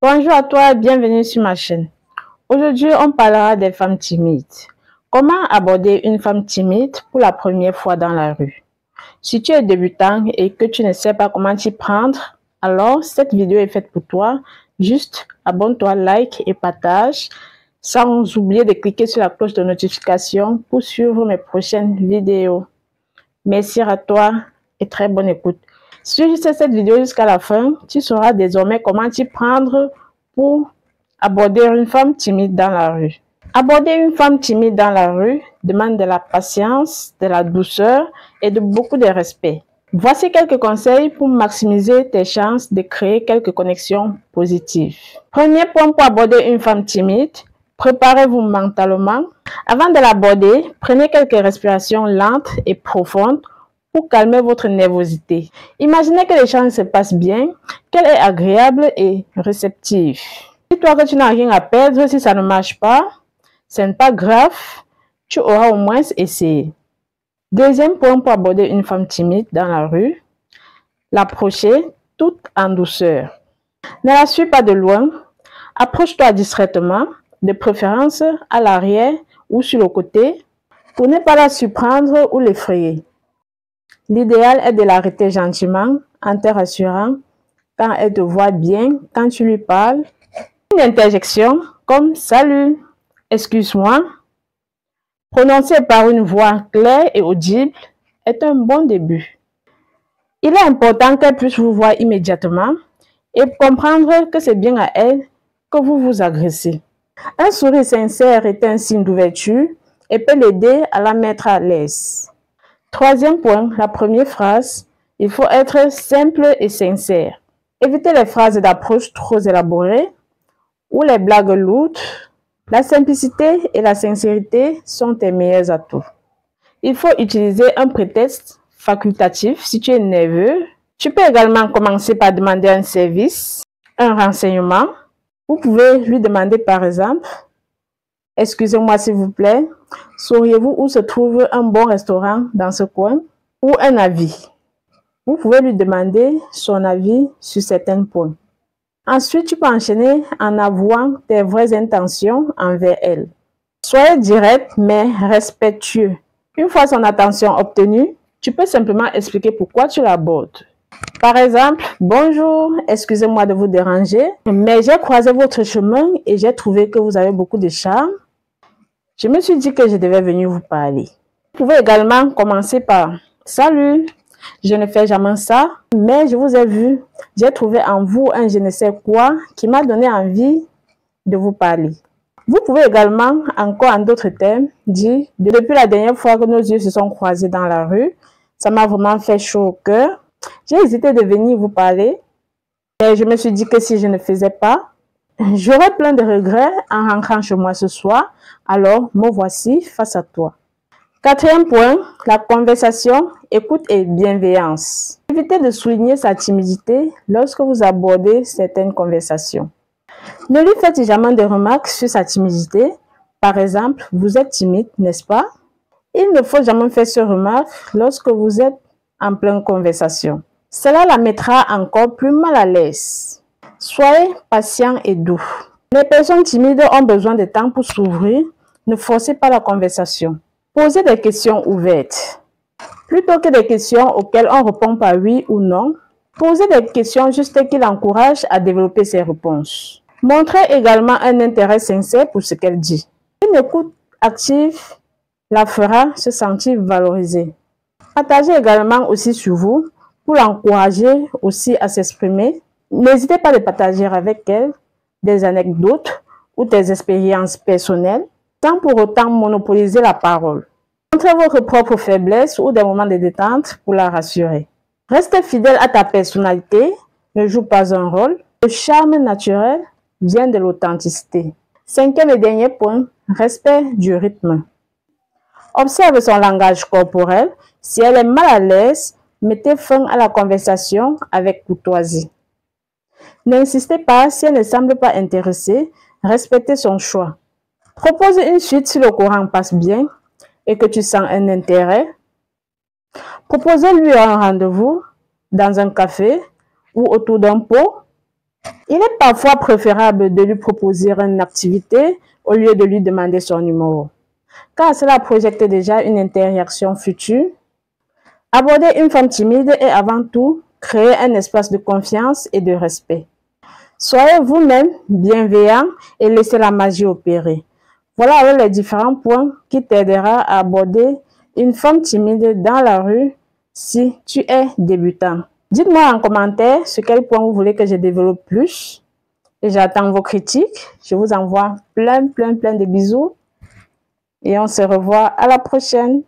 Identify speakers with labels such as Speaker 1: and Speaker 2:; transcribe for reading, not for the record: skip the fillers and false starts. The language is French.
Speaker 1: Bonjour à toi et bienvenue sur ma chaîne. Aujourd'hui, on parlera des femmes timides. Comment aborder une femme timide pour la première fois dans la rue? Si tu es débutant et que tu ne sais pas comment t'y prendre, alors cette vidéo est faite pour toi. Juste abonne-toi, like et partage, sans oublier de cliquer sur la cloche de notification pour suivre mes prochaines vidéos. Merci à toi et très bonne écoute. Si tu sais cette vidéo jusqu'à la fin, tu sauras désormais comment t'y prendre pour aborder une femme timide dans la rue. Aborder une femme timide dans la rue demande de la patience, de la douceur et de beaucoup de respect. Voici quelques conseils pour maximiser tes chances de créer quelques connexions positives. Premier point pour aborder une femme timide, préparez-vous mentalement. Avant de l'aborder, prenez quelques respirations lentes et profondes pour calmer votre nervosité. Imaginez que l'échange se passe bien, qu'elle est agréable et réceptive. Dis-toi que tu n'as rien à perdre si ça ne marche pas. Ce n'est pas grave, tu auras au moins essayé. Deuxième point pour aborder une femme timide dans la rue, l'approcher tout en douceur. Ne la suis pas de loin, approche-toi discrètement, de préférence à l'arrière ou sur le côté, pour ne pas la surprendre ou l'effrayer. L'idéal est de l'arrêter gentiment en te rassurant quand elle te voit bien, quand tu lui parles. Une interjection comme « Salut »,« Excuse-moi », prononcée par une voix claire et audible, est un bon début. Il est important qu'elle puisse vous voir immédiatement et comprendre que c'est bien à elle que vous vous agressez. Un sourire sincère est un signe d'ouverture et peut l'aider à la mettre à l'aise. Troisième point, la première phrase, il faut être simple et sincère. Évitez les phrases d'approche trop élaborées ou les blagues lourdes. La simplicité et la sincérité sont tes meilleurs atouts. Il faut utiliser un prétexte facultatif si tu es nerveux. Tu peux également commencer par demander un service, un renseignement. Vous pouvez lui demander par exemple « Excusez-moi s'il vous plaît, sauriez-vous où se trouve un bon restaurant dans ce coin ?» ou un avis. Vous pouvez lui demander son avis sur certains points. Ensuite, tu peux enchaîner en avouant tes vraies intentions envers elle. Soyez direct mais respectueux. Une fois son attention obtenue, tu peux simplement expliquer pourquoi tu l'abordes. Par exemple, « Bonjour, excusez-moi de vous déranger, mais j'ai croisé votre chemin et j'ai trouvé que vous avez beaucoup de charme. Je me suis dit que je devais venir vous parler. » Vous pouvez également commencer par « Salut, je ne fais jamais ça, mais je vous ai vu. J'ai trouvé en vous un je ne sais quoi qui m'a donné envie de vous parler. » Vous pouvez également, encore en d'autres termes, dire « Depuis la dernière fois que nos yeux se sont croisés dans la rue, ça m'a vraiment fait chaud au cœur. J'ai hésité de venir vous parler, mais je me suis dit que si je ne faisais pas, j'aurais plein de regrets en rentrant chez moi ce soir. Alors, me voici face à toi. » Quatrième point, la conversation, écoute et bienveillance. Évitez de souligner sa timidité lorsque vous abordez certaines conversations. Ne lui faites jamais de remarques sur sa timidité. Par exemple, vous êtes timide, n'est-ce pas? Il ne faut jamais faire ces remarques lorsque vous êtes en pleine conversation. Cela la mettra encore plus mal à l'aise. Soyez patient et doux. Les personnes timides ont besoin de temps pour s'ouvrir. Ne forcez pas la conversation. Posez des questions ouvertes. Plutôt que des questions auxquelles on répond par oui ou non, posez des questions juste qui l'encouragent à développer ses réponses. Montrez également un intérêt sincère pour ce qu'elle dit. Une écoute active la fera se sentir valorisée. Partagez également aussi sur vous pour l'encourager aussi à s'exprimer. N'hésitez pas à partager avec elle des anecdotes ou des expériences personnelles, sans pour autant monopoliser la parole. Montrez votre propre faiblesse ou des moments de détente pour la rassurer. Reste fidèle à ta personnalité, ne joue pas un rôle. Le charme naturel vient de l'authenticité. Cinquième et dernier point, respect du rythme. Observe son langage corporel. Si elle est mal à l'aise, mettez fin à la conversation avec courtoisie. N'insistez pas si elle ne semble pas intéressée, respectez son choix. Propose une suite si le courant passe bien et que tu sens un intérêt. Proposez-lui un rendez-vous dans un café ou autour d'un pot. Il est parfois préférable de lui proposer une activité au lieu de lui demander son numéro, car cela projette déjà une interaction future. Aborder une femme timide est avant tout créer un espace de confiance et de respect. Soyez vous-même bienveillant et laissez la magie opérer. Voilà les différents points qui t'aideront à aborder une femme timide dans la rue si tu es débutant. Dites-moi en commentaire sur quel point vous voulez que je développe plus. Et j'attends vos critiques. Je vous envoie plein de bisous. Et on se revoit à la prochaine.